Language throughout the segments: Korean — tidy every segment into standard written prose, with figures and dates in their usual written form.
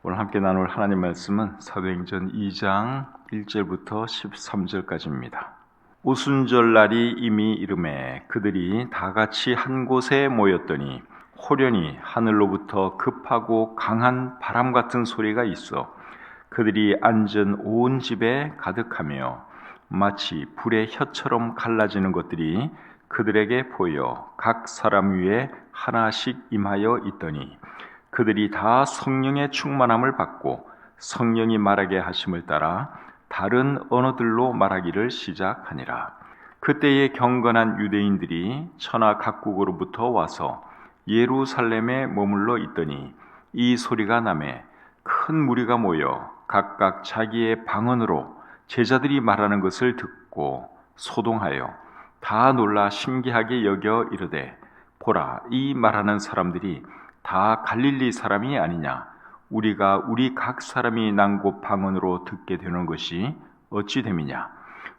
오늘 함께 나눌 하나님 말씀은 사도행전 2장 1절부터 13절까지입니다. 오순절날이 이미 이르매 그들이 다 같이 한 곳에 모였더니 호련히 하늘로부터 급하고 강한 바람 같은 소리가 있어 그들이 앉은 온 집에 가득하며 마치 불의 혀처럼 갈라지는 것들이 그들에게 보여 각 사람 위에 하나씩 임하여 있더니 그들이 다 성령의 충만함을 받고 성령이 말하게 하심을 따라 다른 언어들로 말하기를 시작하니라. 그때에 경건한 유대인들이 천하 각국으로부터 와서 예루살렘에 머물러 있더니 이 소리가 나매 큰 무리가 모여 각각 자기의 방언으로 제자들이 말하는 것을 듣고 소동하여 다 놀라 신기하게 여겨 이르되 보라, 이 말하는 사람들이 다 갈릴리 사람이 아니냐? 우리가 우리 각 사람이 난 곳 방언으로 듣게 되는 것이 어찌 됨이냐?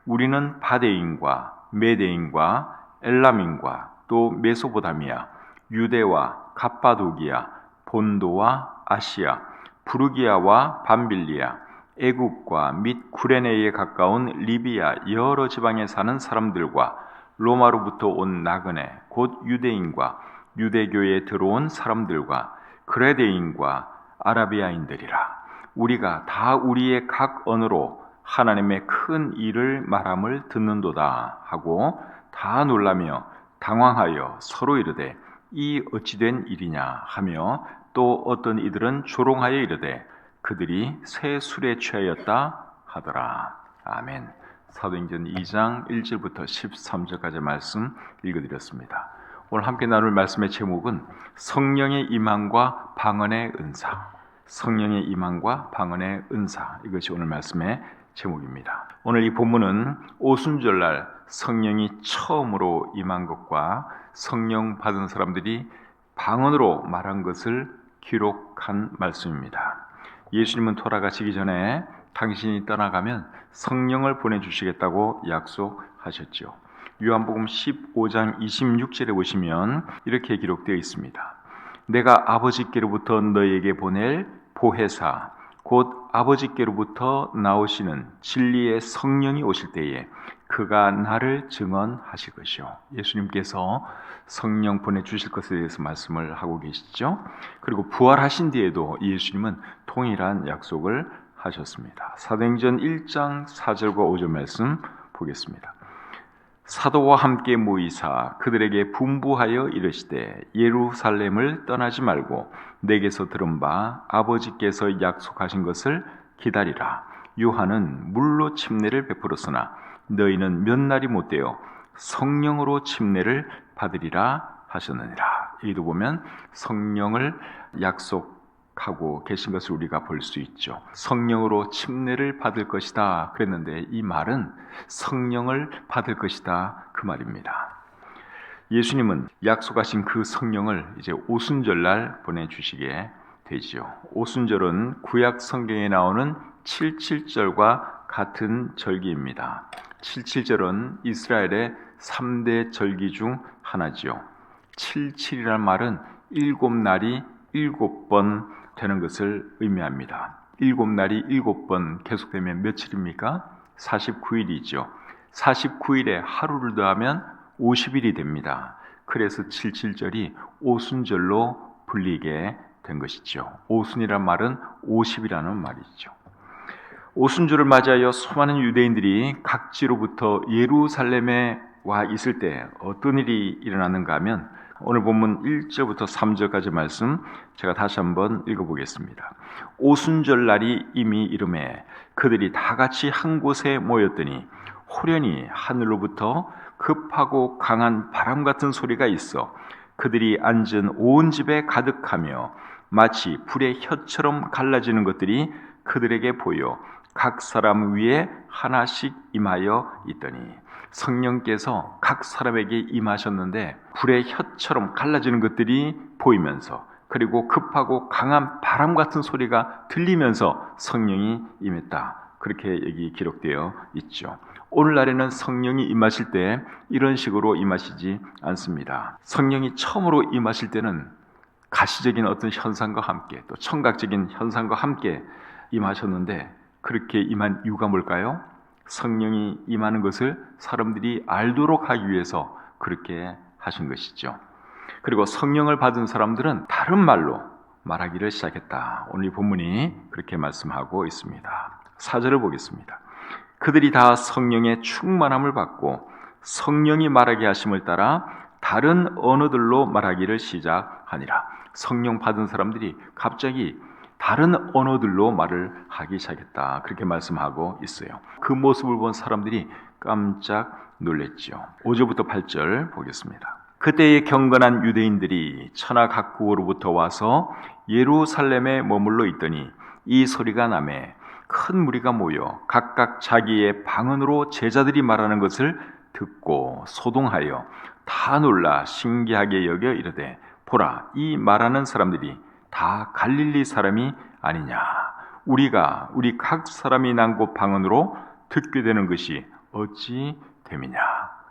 우리는 바데인과 메데인과 엘람인과 또 메소보다미아, 유대와 갑바도기아, 본도와 아시아, 부르기아와 밤빌리아, 애국과 및 구레네에 가까운 리비아 여러 지방에 사는 사람들과 로마로부터 온 나그네 곧 유대인과 유대교에 들어온 사람들과 그레데인과 아라비아인들이라. 우리가 다 우리의 각 언어로 하나님의 큰 일을 말함을 듣는도다 하고 다 놀라며 당황하여 서로 이르되 이 어찌된 일이냐 하며 또 어떤 이들은 조롱하여 이르되 그들이 새 술에 취하였다 하더라. 아멘. 사도행전 2장 1절부터 13절까지 말씀 읽어드렸습니다. 오늘 함께 나눌 말씀의 제목은 성령의 임함과 방언의 은사. 성령의 임함과 방언의 은사. 이것이 오늘 말씀의 제목입니다. 오늘 이 본문은 오순절날 성령이 처음으로 임한 것과 성령 받은 사람들이 방언으로 말한 것을 기록한 말씀입니다. 예수님은 돌아가시기 전에 당신이 떠나가면 성령을 보내주시겠다고 약속하셨죠. 요한복음 15장 26절에 보시면 이렇게 기록되어 있습니다. 내가 아버지께로부터 너희에게 보낼 보혜사 곧 아버지께로부터 나오시는 진리의 성령이 오실 때에 그가 나를 증언하실 것이요. 예수님께서 성령 보내주실 것에 대해서 말씀을 하고 계시죠. 그리고 부활하신 뒤에도 예수님은 동일한 약속을 하셨습니다. 사도행전 1장 4절과 5절 말씀 보겠습니다. 사도와 함께 모이사 그들에게 분부하여 이르시되 예루살렘을 떠나지 말고 내게서 들은 바 아버지께서 약속하신 것을 기다리라. 요한은 물로 침례를 베풀었으나 너희는 몇 날이 못되어 성령으로 침례를 받으리라 하셨느니라. 여기도 보면 성령을 약속하고 계신 것을 우리가 볼 수 있죠. 성령으로 침례를 받을 것이다 그랬는데 이 말은 성령을 받을 것이다 그 말입니다. 예수님은 약속하신 그 성령을 이제 오순절날 보내주시게 되죠. 오순절은 구약 성경에 나오는 77절과 같은 절기입니다. 77절은 이스라엘의 3대 절기 중 하나지요. 77이라는 말은 7날이 7번 되는 것을 의미합니다. 7날이 7번 계속되면 며칠입니까? 49일이죠. 49일에 하루를 더하면 50일이 됩니다. 그래서 77절이 오순절로 불리게 된 것이죠. 오순이란 말은 50이라는 말이죠. 오순절을 맞이하여 수많은 유대인들이 각지로부터 예루살렘에 와 있을 때 어떤 일이 일어났는가 하면 오늘 본문 1절부터 3절까지 말씀 제가 다시 한번 읽어보겠습니다. 오순절날이 이미 이르매 그들이 다 같이 한 곳에 모였더니 호련히 하늘로부터 급하고 강한 바람 같은 소리가 있어 그들이 앉은 온 집에 가득하며 마치 불의 혀처럼 갈라지는 것들이 그들에게 보여 각 사람 위에 하나씩 임하여 있더니 성령께서 각 사람에게 임하셨는데 불의 혀처럼 갈라지는 것들이 보이면서 그리고 급하고 강한 바람 같은 소리가 들리면서 성령이 임했다. 그렇게 여기 기록되어 있죠. 오늘날에는 성령이 임하실 때 이런 식으로 임하시지 않습니다. 성령이 처음으로 임하실 때는 가시적인 어떤 현상과 함께 또 청각적인 현상과 함께 임하셨는데, 그렇게 임한 이유가 뭘까요? 성령이 임하는 것을 사람들이 알도록 하기 위해서 그렇게 하신 것이죠. 그리고 성령을 받은 사람들은 다른 말로 말하기를 시작했다. 오늘 이 본문이 그렇게 말씀하고 있습니다. 4절을 보겠습니다. 그들이 다 성령의 충만함을 받고 성령이 말하게 하심을 따라 다른 언어들로 말하기를 시작하니라. 성령 받은 사람들이 갑자기 다른 언어들로 말을 하기 시작했다. 그렇게 말씀하고 있어요. 그 모습을 본 사람들이 깜짝 놀랐죠. 5절부터 8절 보겠습니다. 그때의 경건한 유대인들이 천하 각국으로부터 와서 예루살렘에 머물러 있더니 이 소리가 나매 큰 무리가 모여 각각 자기의 방언으로 제자들이 말하는 것을 듣고 소동하여 다 놀라 신기하게 여겨 이르되, 보라, 이 말하는 사람들이 다 갈릴리 사람이 아니냐? 우리가 우리 각 사람이 난 곳 방언으로 듣게 되는 것이 어찌 됨이냐?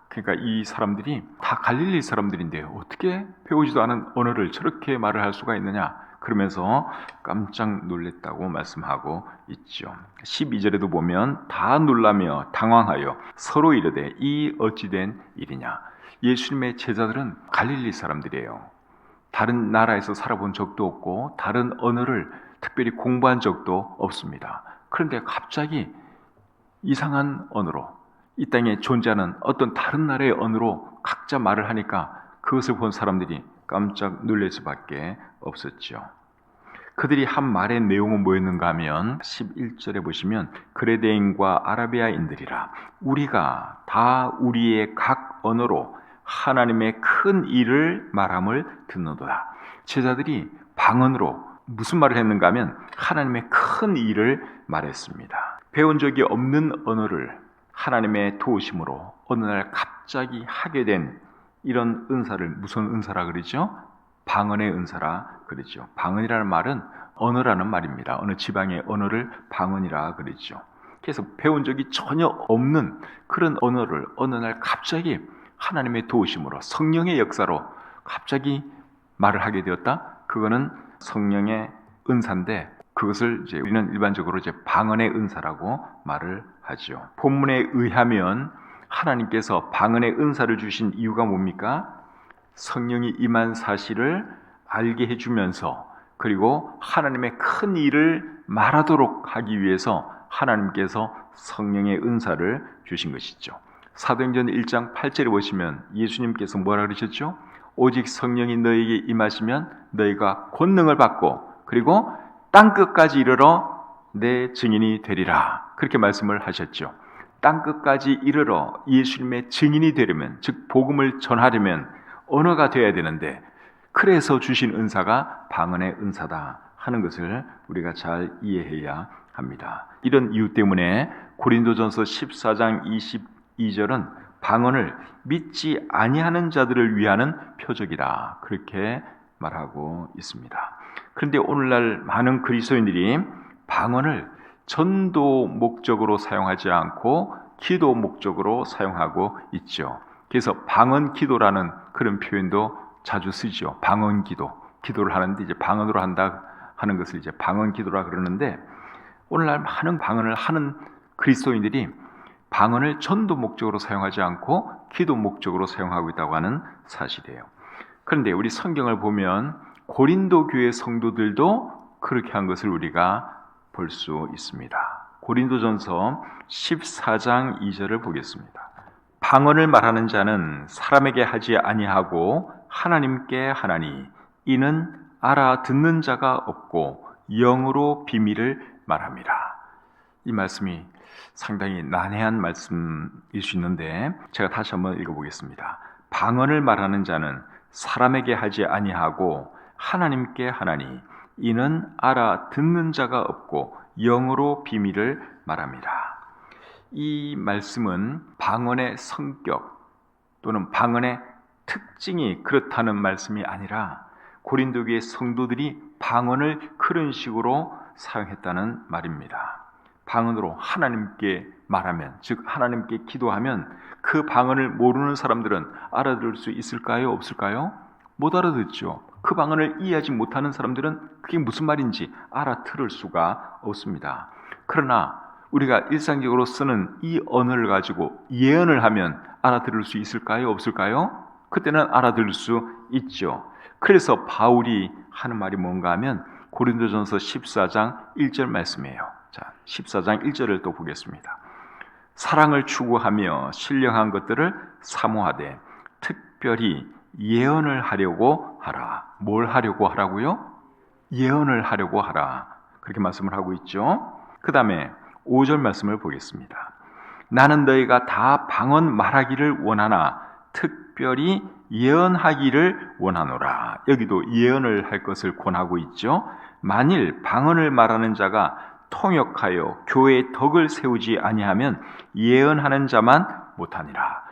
그러니까 이 사람들이 다 갈릴리 사람들인데 어떻게 배우지도 않은 언어를 저렇게 말을 할 수가 있느냐? 그러면서 깜짝 놀랐다고 말씀하고 있죠. 12절에도 보면 다 놀라며 당황하여 서로 이르되, 이 어찌된 일이냐? 예수님의 제자들은 갈릴리 사람들이에요. 다른 나라에서 살아본 적도 없고 다른 언어를 특별히 공부한 적도 없습니다. 그런데 갑자기 이상한 언어로, 이 땅에 존재하는 어떤 다른 나라의 언어로 각자 말을 하니까 그것을 본 사람들이 깜짝 놀랄 수밖에 없었죠. 그들이 한 말의 내용은 뭐였는가 하면 11절에 보시면 그레데인과 아라비아인들이라 우리가 다 우리의 각 언어로 하나님의 큰 일을 말함을 듣는도다. 제자들이 방언으로 무슨 말을 했는가 하면 하나님의 큰 일을 말했습니다. 배운 적이 없는 언어를 하나님의 도우심으로 어느 날 갑자기 하게 된 이런 은사를 무슨 은사라 그러죠? 방언의 은사라 그러죠. 방언이라는 말은 언어라는 말입니다. 어느 지방의 언어를 방언이라 그러죠. 그래서 배운 적이 전혀 없는 그런 언어를 어느 날 갑자기 하나님의 도우심으로 성령의 역사로 갑자기 말을 하게 되었다. 그거는 성령의 은사인데 그것을 이제 우리는 일반적으로 이제 방언의 은사라고 말을 하죠. 본문에 의하면 하나님께서 방언의 은사를 주신 이유가 뭡니까? 성령이 임한 사실을 알게 해주면서 그리고 하나님의 큰 일을 말하도록 하기 위해서 하나님께서 성령의 은사를 주신 것이죠. 사도행전 1장 8절에 보시면 예수님께서 뭐라 그러셨죠? 오직 성령이 너에게 임하시면 너희가 권능을 받고 그리고 땅끝까지 이르러 내 증인이 되리라. 그렇게 말씀을 하셨죠. 땅끝까지 이르러 예수님의 증인이 되려면, 즉 복음을 전하려면 언어가 되어야 되는데, 그래서 주신 은사가 방언의 은사다 하는 것을 우리가 잘 이해해야 합니다. 이런 이유 때문에 고린도전서 14장 22절은 방언을 믿지 아니하는 자들을 위하는 표적이다, 그렇게 말하고 있습니다. 그런데 오늘날 많은 그리스도인들이 방언을 전도 목적으로 사용하지 않고 기도 목적으로 사용하고 있죠. 그래서 방언 기도라는 그런 표현도 자주 쓰죠. 방언 기도, 기도를 하는데 이제 방언으로 한다 하는 것을 이제 방언 기도라 그러는데, 오늘날 많은 방언을 하는 그리스도인들이 방언을 전도 목적으로 사용하지 않고 기도 목적으로 사용하고 있다고 하는 사실이에요. 그런데 우리 성경을 보면 고린도 교회 성도들도 그렇게 한 것을 우리가 볼 수 있습니다. 고린도전서 14장 2절을 보겠습니다. 방언을 말하는 자는 사람에게 하지 아니하고 하나님께 하나니 이는 알아듣는 자가 없고 영으로 비밀을 말합니다. 이 말씀이 상당히 난해한 말씀일 수 있는데 제가 다시 한번 읽어보겠습니다. 방언을 말하는 자는 사람에게 하지 아니하고 하나님께 하나니 이는 알아듣는 자가 없고 영으로 비밀을 말합니다. 이 말씀은 방언의 성격 또는 방언의 특징이 그렇다는 말씀이 아니라 고린도 교회 성도들이 방언을 그런 식으로 사용했다는 말입니다. 방언으로 하나님께 말하면, 즉 하나님께 기도하면 그 방언을 모르는 사람들은 알아들을 수 있을까요? 없을까요? 못 알아듣죠. 그 방언을 이해하지 못하는 사람들은 그게 무슨 말인지 알아들을 수가 없습니다. 그러나 우리가 일상적으로 쓰는 이 언어를 가지고 예언을 하면 알아들을 수 있을까요? 없을까요? 그때는 알아들을 수 있죠. 그래서 바울이 하는 말이 뭔가 하면 고린도전서 14장 1절 말씀이에요. 자, 14장 1절을 또 보겠습니다. 사랑을 추구하며 신령한 것들을 사모하되 특별히 예언을 하려고 하라. 뭘 하려고 하라고요? 예언을 하려고 하라. 그렇게 말씀을 하고 있죠. 그 다음에 5절 말씀을 보겠습니다. 나는 너희가 다 방언 말하기를 원하나 특별히 예언하기를 원하노라. 여기도 예언을 할 것을 권하고 있죠. 만일 방언을 말하는 자가 통역하여 교회의 덕을 세우지 아니하면 예언하는 자만 못하니라.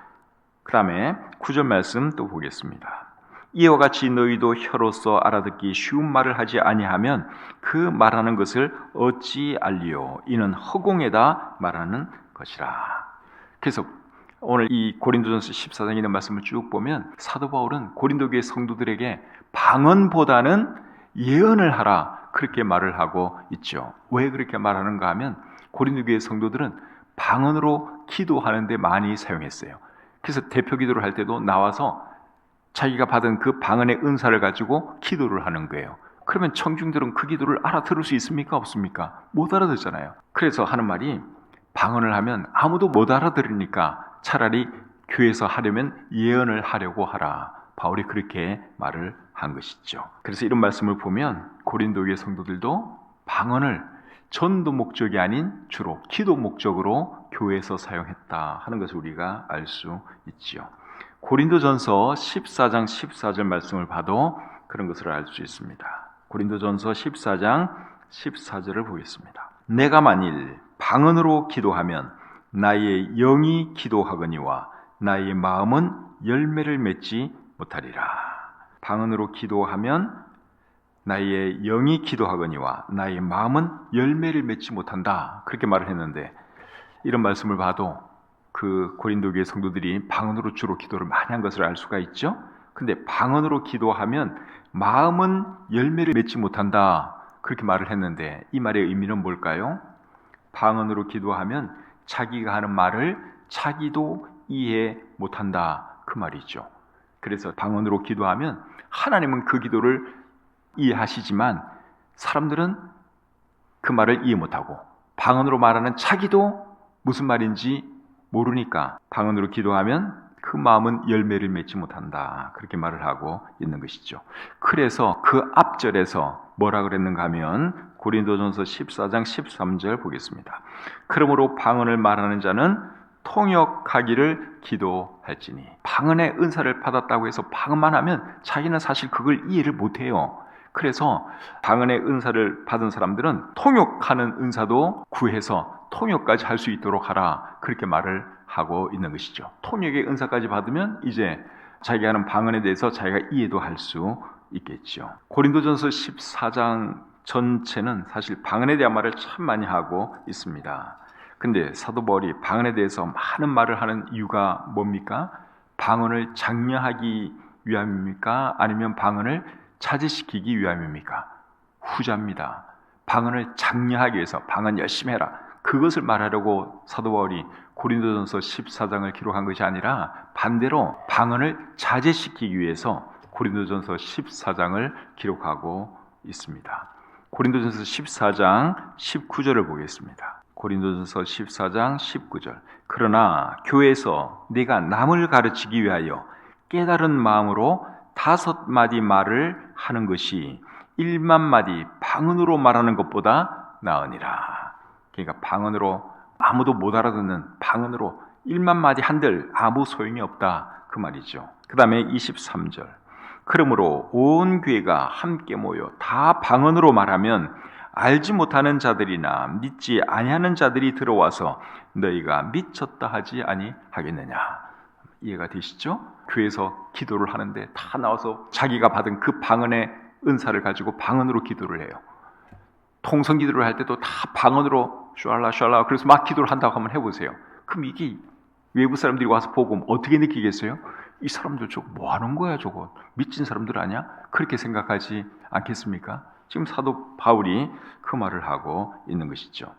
그 다음에 9절 말씀 또 보겠습니다. 이와 같이 너희도 혀로서 알아듣기 쉬운 말을 하지 아니하면 그 말하는 것을 어찌 알리요? 이는 허공에다 말하는 것이라. 그래서 오늘 이 고린도전서 14장에 있는 말씀을 쭉 보면 사도 바울은 고린도 교회 성도들에게 방언보다는 예언을 하라 그렇게 말을 하고 있죠. 왜 그렇게 말하는가 하면 고린도 교회 성도들은 방언으로 기도하는데 많이 사용했어요. 그래서 대표 기도를 할 때도 나와서 자기가 받은 그 방언의 은사를 가지고 기도를 하는 거예요. 그러면 청중들은 그 기도를 알아들을 수 있습니까? 없습니까? 못 알아듣잖아요. 그래서 하는 말이 방언을 하면 아무도 못 알아들으니까 차라리 교회에서 하려면 예언을 하려고 하라. 바울이 그렇게 말을 한 것이죠. 그래서 이런 말씀을 보면 고린도교회 성도들도 방언을 전도 목적이 아닌 주로 기도 목적으로 교회에서 사용했다 하는 것을 우리가 알 수 있지요. 고린도전서 14장 14절 말씀을 봐도 그런 것을 알 수 있습니다. 고린도전서 14장 14절을 보겠습니다. 내가 만일 방언으로 기도하면 나의 영이 기도하거니와 나의 마음은 열매를 맺지 못하리라. 방언으로 기도하면 나의 영이 기도하거니와 나의 마음은 열매를 맺지 못한다. 그렇게 말을 했는데 이런 말씀을 봐도 그 고린도교회 성도들이 방언으로 주로 기도를 많이 한 것을 알 수가 있죠. 근데 방언으로 기도하면 마음은 열매를 맺지 못한다. 그렇게 말을 했는데 이 말의 의미는 뭘까요? 방언으로 기도하면 자기가 하는 말을 자기도 이해 못한다. 그 말이죠. 그래서 방언으로 기도하면 하나님은 그 기도를 이해하시지만 사람들은 그 말을 이해 못하고 방언으로 말하는 자기도 무슨 말인지 모르니까 방언으로 기도하면 그 마음은 열매를 맺지 못한다. 그렇게 말을 하고 있는 것이죠. 그래서 그 앞절에서 뭐라 그랬는가 하면 고린도전서 14장 13절 보겠습니다. 그러므로 방언을 말하는 자는 통역하기를 기도할지니. 방언의 은사를 받았다고 해서 방언만 하면 자기는 사실 그걸 이해를 못해요. 그래서 방언의 은사를 받은 사람들은 통역하는 은사도 구해서 통역까지 할 수 있도록 하라. 그렇게 말을 하고 있는 것이죠. 통역의 은사까지 받으면 이제 자기가 하는 방언에 대해서 자기가 이해도 할 수 있겠죠. 고린도전서 14장 전체는 사실 방언에 대한 말을 참 많이 하고 있습니다. 근데 사도 바울이 방언에 대해서 많은 말을 하는 이유가 뭡니까? 방언을 장려하기 위함입니까? 아니면 방언을 자제시키기 위함입니까? 후자입니다. 방언을 장려하기 위해서 방언 열심히 해라. 그것을 말하려고 사도 바울이 고린도전서 14장을 기록한 것이 아니라 반대로 방언을 자제시키기 위해서 고린도전서 14장을 기록하고 있습니다. 고린도전서 14장 19절을 보겠습니다. 고린도전서 14장 19절. 그러나 교회에서 네가 남을 가르치기 위하여 깨달은 마음으로 5마디 말을 하는 것이 1만 마디 방언으로 말하는 것보다 나으니라. 그러니까 방언으로 아무도 못 알아듣는 방언으로 1만 마디 한들 아무 소용이 없다. 그 말이죠. 그 다음에 23절. 그러므로 온 교회가 함께 모여 다 방언으로 말하면 알지 못하는 자들이나 믿지 아니하는 자들이 들어와서 너희가 미쳤다 하지 아니하겠느냐. 이해가 되시죠? 교회에서 기도를 하는데 다 나와서 자기가 받은 그 방언의 은사를 가지고 방언으로 기도를 해요. 통성 기도를 할 때도 다 방언으로 샬라 그래서 막 기도를 한다고 한번 해보세요. 그럼 이게 외부 사람들이 와서 보고 어떻게 느끼겠어요? 이 사람들 저거 뭐 하는 거야, 저거 미친 사람들 아니야? 그렇게 생각하지 않겠습니까? 지금 사도 바울이 그 말을 하고 있는 것이죠.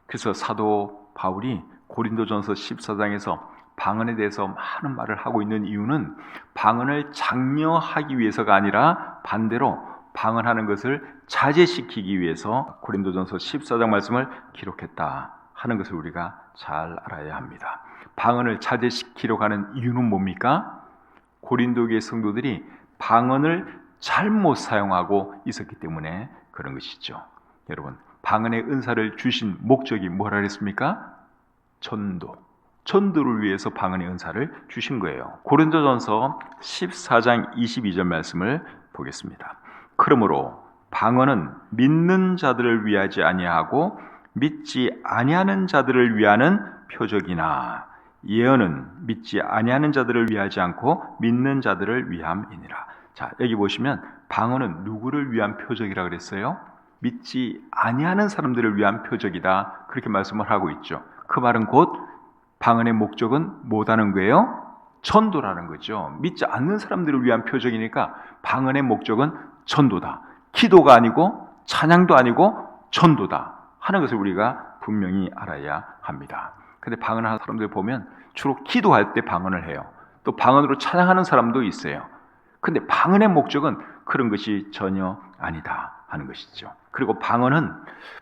그래서 사도 바울이 고린도전서 14장에서 방언에 대해서 많은 말을 하고 있는 이유는 방언을 장려하기 위해서가 아니라 반대로 방언하는 것을 자제시키기 위해서 고린도전서 14장 말씀을 기록했다 하는 것을 우리가 잘 알아야 합니다. 방언을 자제시키려고 하는 이유는 뭡니까? 고린도교의 성도들이 방언을 잘못 사용하고 있었기 때문에 그런 것이죠. 여러분, 방언의 은사를 주신 목적이 뭐라 그랬습니까? 전도를 위해서 방언의 은사를 주신 거예요. 고린도전서 14장 22절 말씀을 보겠습니다. 그러므로 방언은 믿는 자들을 위하지 아니하고 믿지 아니하는 자들을 위하는 표적이나 예언은 믿지 아니하는 자들을 위하지 않고 믿는 자들을 위함이니라. 자, 여기 보시면 방언은 누구를 위한 표적이라 그랬어요? 믿지 아니하는 사람들을 위한 표적이다, 그렇게 말씀을 하고 있죠. 그 말은 곧 방언의 목적은 뭐라는 거예요? 전도라는 거죠. 믿지 않는 사람들을 위한 표적이니까 방언의 목적은 전도다. 기도가 아니고 찬양도 아니고 전도다 하는 것을 우리가 분명히 알아야 합니다. 근데 방언하는 사람들 보면 주로 기도할 때 방언을 해요. 또 방언으로 찬양하는 사람도 있어요. 근데 방언의 목적은 그런 것이 전혀 아니다 하는 것이죠. 그리고 방언은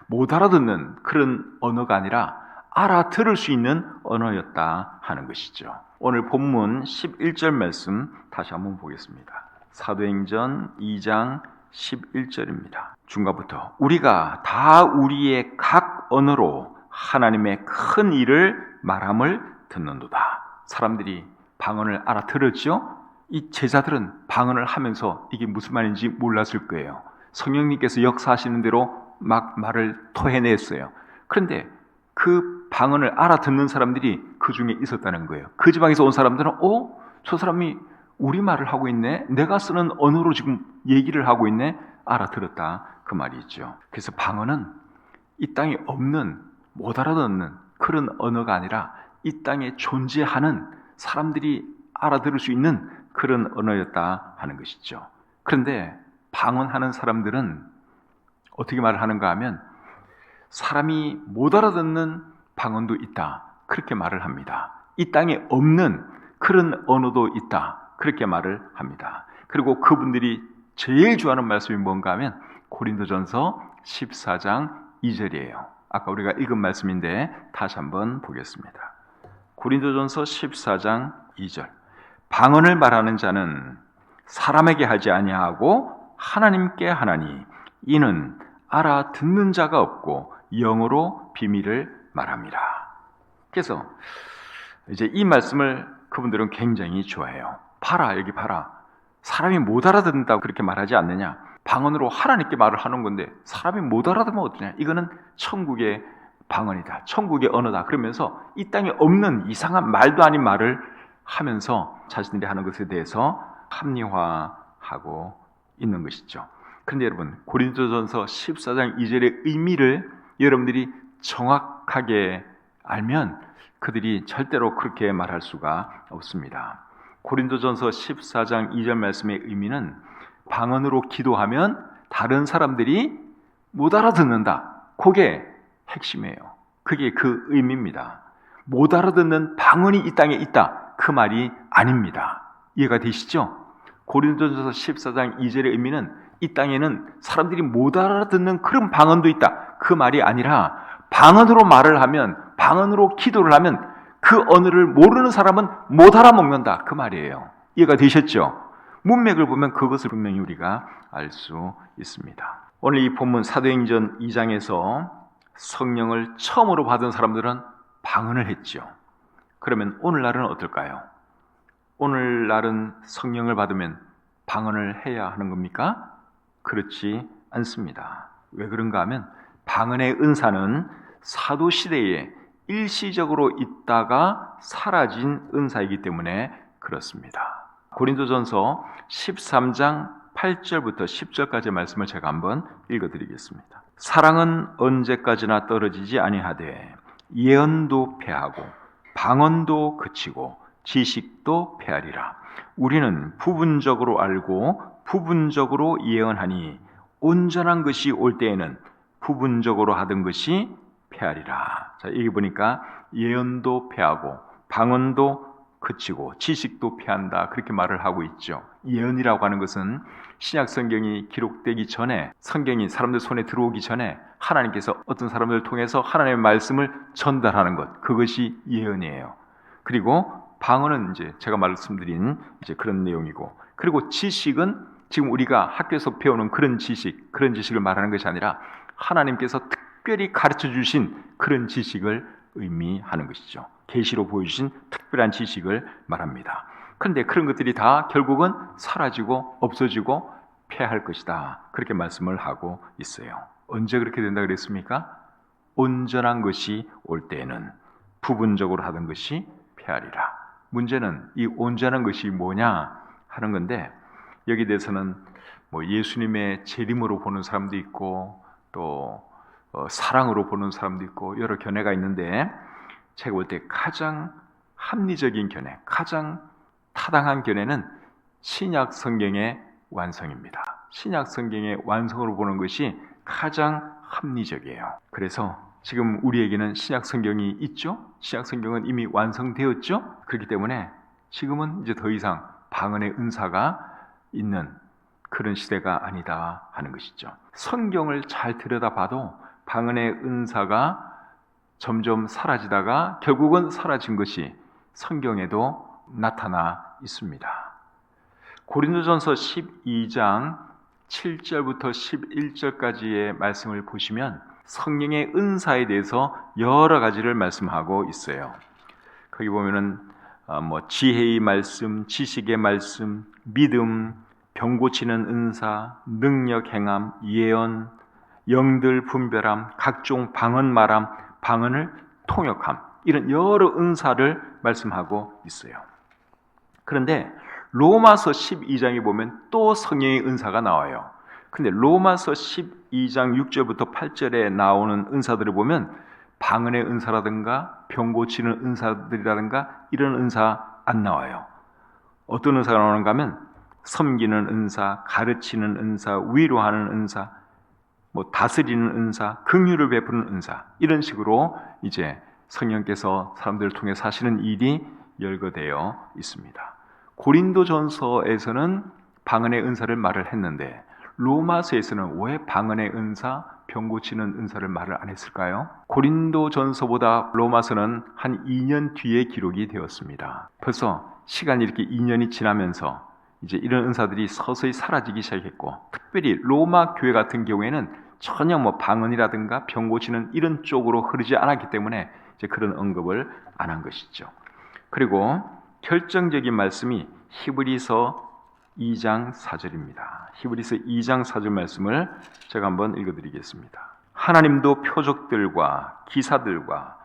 못 알아듣는 그런 언어가 아니라 알아들을 수 있는 언어였다 하는 것이죠. 오늘 본문 11절 말씀 다시 한번 보겠습니다. 사도행전 2장 11절입니다. 중간부터 우리가 다 우리의 각 언어로 하나님의 큰 일을 말함을 듣는도다. 사람들이 방언을 알아들었죠? 이 제자들은 방언을 하면서 이게 무슨 말인지 몰랐을 거예요. 성령님께서 역사하시는 대로 막 말을 토해냈어요. 그런데 그 방언을 알아듣는 사람들이 그 중에 있었다는 거예요. 그 지방에서 온 사람들은 저 사람이 우리말을 하고 있네, 내가 쓰는 언어로 지금 얘기를 하고 있네, 알아들었다 그 말이죠. 그래서 방언은 이 땅에 없는, 못 알아듣는 그런 언어가 아니라 이 땅에 존재하는 사람들이 알아들을 수 있는 그런 언어였다 하는 것이죠. 그런데 방언하는 사람들은 어떻게 말을 하는가 하면 사람이 못 알아듣는 방언도 있다, 그렇게 말을 합니다. 이 땅에 없는 그런 언어도 있다, 그렇게 말을 합니다. 그리고 그분들이 제일 좋아하는 말씀이 뭔가 하면 고린도전서 14장 2절이에요. 아까 우리가 읽은 말씀인데 다시 한번 보겠습니다. 고린도전서 14장 2절. 방언을 말하는 자는 사람에게 하지 아니하고 하나님께 하나니 이는 알아듣는 자가 없고 영어로 비밀을 말합니다. 그래서 이제 이 말씀을 그분들은 굉장히 좋아해요. 봐라, 여기 봐라. 사람이 못 알아듣는다고 그렇게 말하지 않느냐? 방언으로 하나님께 말을 하는 건데 사람이 못 알아들으면 어떠냐? 이거는 천국의 방언이다, 천국의 언어다, 그러면서 이 땅에 없는 이상한 말도 아닌 말을 하면서 자신들이 하는 것에 대해서 합리화하고 있는 것이죠. 그런데 여러분, 고린도전서 14장 2절의 의미를 여러분들이 정확하게 알면 그들이 절대로 그렇게 말할 수가 없습니다. 고린도전서 14장 2절 말씀의 의미는 방언으로 기도하면 다른 사람들이 못 알아듣는다, 그게 핵심이에요. 그게 그 의미입니다. 못 알아듣는 방언이 이 땅에 있다, 그 말이 아닙니다. 이해가 되시죠? 고린도전서 14장 2절의 의미는 이 땅에는 사람들이 못 알아듣는 그런 방언도 있다, 그 말이 아니라 방언으로 말을 하면, 방언으로 기도를 하면 그 언어를 모르는 사람은 못 알아먹는다, 그 말이에요. 이해가 되셨죠? 문맥을 보면 그것을 분명히 우리가 알 수 있습니다. 오늘 이 본문 사도행전 2장에서 성령을 처음으로 받은 사람들은 방언을 했죠. 그러면 오늘날은 어떨까요? 오늘날은 성령을 받으면 방언을 해야 하는 겁니까? 그렇지 않습니다. 왜 그런가 하면 방언의 은사는 사도시대에 일시적으로 있다가 사라진 은사이기 때문에 그렇습니다. 고린도전서 13장 8절부터 10절까지의 말씀을 제가 한번 읽어드리겠습니다. 사랑은 언제까지나 떨어지지 아니하되 예언도 패하고 방언도 그치고 지식도 패하리라. 우리는 부분적으로 알고 부분적으로 예언하니 온전한 것이 올 때에는 부분적으로 하던 것이 패하리라. 자, 여기 보니까 예언도 패하고 방언도 그치고 지식도 패한다, 그렇게 말을 하고 있죠. 예언이라고 하는 것은 신약 성경이 기록되기 전에, 성경이 사람들 손에 들어오기 전에 하나님께서 어떤 사람들을 통해서 하나님의 말씀을 전달하는 것, 그것이 예언이에요. 그리고 방언은 이제 제가 말씀드린 이제 그런 내용이고, 그리고 지식은 지금 우리가 학교에서 배우는 그런 지식을 말하는 것이 아니라 하나님께서 특별히 가르쳐 주신 그런 지식을 의미하는 것이죠. 계시로 보여주신 특별한 지식을 말합니다. 그런데 그런 것들이 다 결국은 사라지고 없어지고 패할 것이다, 그렇게 말씀을 하고 있어요. 언제 그렇게 된다 그랬습니까? 온전한 것이 올 때에는 부분적으로 하던 것이 패하리라. 문제는 이 온전한 것이 뭐냐 하는 건데, 여기 대해서는 뭐 예수님의 재림으로 보는 사람도 있고 또 사랑으로 보는 사람도 있고 여러 견해가 있는데, 제가 볼 때 가장 합리적인 견해, 가장 타당한 견해는 신약 성경의 완성입니다. 신약 성경의 완성으로 보는 것이 가장 합리적이에요. 그래서 지금 우리에게는 신약 성경이 있죠. 신약 성경은 이미 완성되었죠. 그렇기 때문에 지금은 이제 더 이상 방언의 은사가 있는 그런 시대가 아니다 하는 것이죠. 성경을 잘 들여다봐도 방언의 은사가 점점 사라지다가 결국은 사라진 것이 성경에도 나타나 있습니다. 고린도전서 12장 7절부터 11절까지의 말씀을 보시면 성령의 은사에 대해서 여러 가지를 말씀하고 있어요. 거기 보면은 지혜의 말씀, 지식의 말씀, 믿음, 병 고치는 은사, 능력 행함, 예언, 영들 분별함, 각종 방언 말함, 방언을 통역함, 이런 여러 은사를 말씀하고 있어요. 그런데 로마서 12장에 보면 또 성령의 은사가 나와요. 근데 로마서 12장 6절부터 8절에 나오는 은사들을 보면 방언의 은사라든가 병 고치는 은사들이라든가 이런 은사 안 나와요. 어떤 은사가 나오는가 하면 섬기는 은사, 가르치는 은사, 위로하는 은사, 다스리는 은사, 긍휼을 베푸는 은사, 이런 식으로 이제 성령께서 사람들을 통해 사시는 일이 열거되어 있습니다. 고린도전서에서는 방언의 은사를 말을 했는데 로마서에서는 왜 방언의 은사, 병 고치는 은사를 말을 안 했을까요? 고린도전서보다 로마서는 한 2년 뒤에 기록이 되었습니다. 벌써 시간이 이렇게 2년이 지나면서 이제 이런 은사들이 서서히 사라지기 시작했고, 특별히 로마 교회 같은 경우에는 전혀 방언이라든가 병 고치는 이런 쪽으로 흐르지 않았기 때문에 이제 그런 언급을 안 한 것이죠. 그리고 결정적인 말씀이 히브리서 2장 4절입니다. 히브리서 2장 4절 말씀을 제가 한번 읽어드리겠습니다. 하나님도 표적들과 기사들과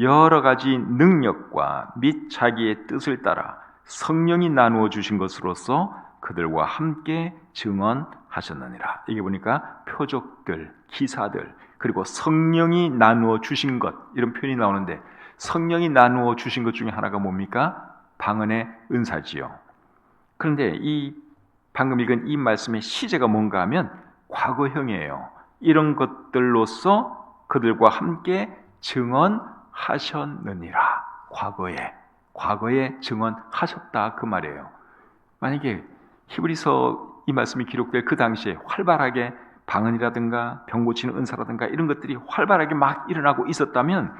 여러 가지 능력과 및 자기의 뜻을 따라 성령이 나누어 주신 것으로서 그들과 함께 증언하셨느니라. 이게 보니까 표적들, 기사들, 그리고 성령이 나누어 주신 것, 이런 표현이 나오는데, 성령이 나누어 주신 것 중에 하나가 뭡니까? 방언의 은사지요. 그런데 이 방금 읽은 이 말씀의 시제가 뭔가 하면 과거형이에요. 이런 것들로서 그들과 함께 증언하셨느니라. 과거에 증언하셨다, 그 말이에요. 만약에 히브리서 이 말씀이 기록될 그 당시에 활발하게 방언이라든가 병 고치는 은사라든가 이런 것들이 활발하게 막 일어나고 있었다면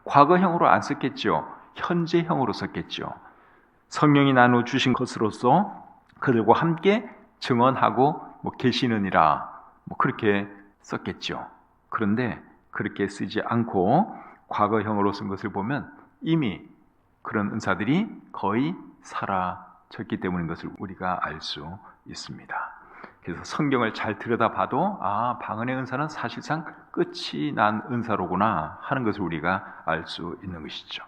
과거형으로 안 썼겠죠. 현재형으로 썼겠죠. 성령이 나누어 주신 것으로서 그들과 함께 증언하고 계시느니라, 그렇게 썼겠죠. 그런데 그렇게 쓰지 않고 과거형으로 쓴 것을 보면 이미 그런 은사들이 거의 사라졌기 때문인 것을 우리가 알 수 있습니다. 그래서 성경을 잘 들여다봐도 방언의 은사는 사실상 끝이 난 은사로구나 하는 것을 우리가 알 수 있는 것이죠.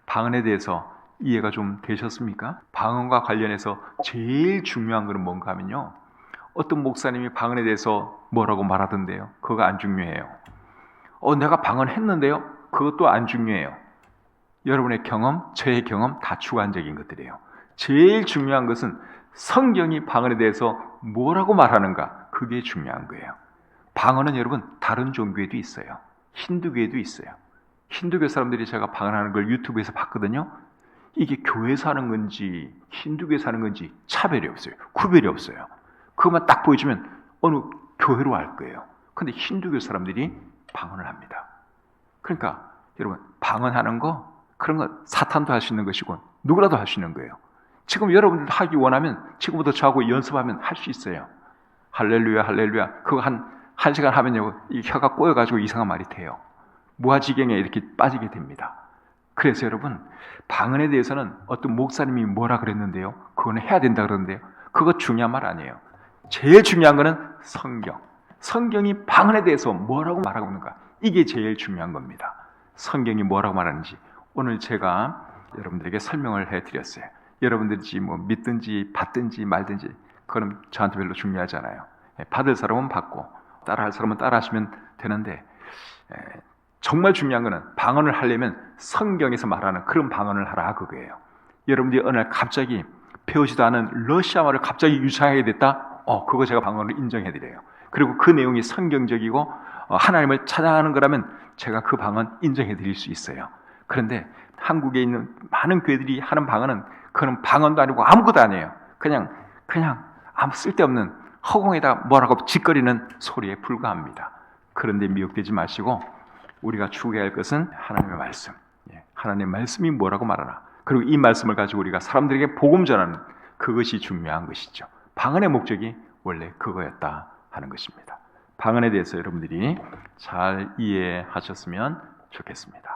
방언에 대해서 이해가 좀 되셨습니까? 방언과 관련해서 제일 중요한 것은 뭔가 하면요, 어떤 목사님이 방언에 대해서 뭐라고 말하던데요, 그거 안 중요해요. 내가 방언했는데요, 그것도 안 중요해요. 여러분의 경험, 저의 경험 다 주관적인 것들이에요. 제일 중요한 것은 성경이 방언에 대해서 뭐라고 말하는가, 그게 중요한 거예요. 방언은 여러분 다른 종교에도 있어요. 힌두교에도 있어요. 힌두교 사람들이 제가 방언하는 걸 유튜브에서 봤거든요. 이게 교회에서 하는 건지 힌두교에서 하는 건지 차별이 없어요. 구별이 없어요. 그것만 딱 보여주면 어느 교회로 알 거예요. 근데 힌두교 사람들이 방언을 합니다. 그러니까 여러분 방언하는 거, 그런 거 사탄도 할 수 있는 것이고 누구라도 할 수 있는 거예요. 지금 여러분들 하기 원하면 지금부터 저하고 연습하면 할 수 있어요. 할렐루야 할렐루야 그거 한 시간 하면요 이 혀가 꼬여가지고 이상한 말이 돼요. 무아지경에 이렇게 빠지게 됩니다. 그래서 여러분 방언에 대해서는 어떤 목사님이 뭐라 그랬는데요, 그거는 해야 된다 그러는데요, 그거 중요한 말 아니에요. 제일 중요한 거는 성경이 방언에 대해서 뭐라고 말하고 있는가, 이게 제일 중요한 겁니다. 성경이 뭐라고 말하는지 오늘 제가 여러분들에게 설명을 해드렸어요. 여러분들이 뭐 믿든지 받든지 말든지 그건 저한테 별로 중요하잖아요. 받을 사람은 받고 따라할 사람은 따라하시면 되는데, 정말 중요한 거는 방언을 하려면 성경에서 말하는 그런 방언을 하라, 그거예요. 여러분들이 어느 날 갑자기 배우지도 않은 러시아말을 갑자기 유창하게 됐다? 그거 제가 방언을 인정해드려요. 그리고 그 내용이 성경적이고 하나님을 찬양하는 거라면 제가 그 방언 인정해드릴 수 있어요. 그런데 한국에 있는 많은 교회들이 하는 방언은 그런 방언도 아니고 아무것도 아니에요. 그냥 아무 쓸데없는 허공에다 뭐라고 짓거리는 소리에 불과합니다. 그런데 미혹되지 마시고 우리가 추구해야 할 것은 하나님의 말씀. 하나님의 말씀이 뭐라고 말하나, 그리고 이 말씀을 가지고 우리가 사람들에게 복음 전하는 그것이 중요한 것이죠. 방언의 목적이 원래 그거였다 하는 것입니다. 방언에 대해서 여러분들이 잘 이해하셨으면 좋겠습니다.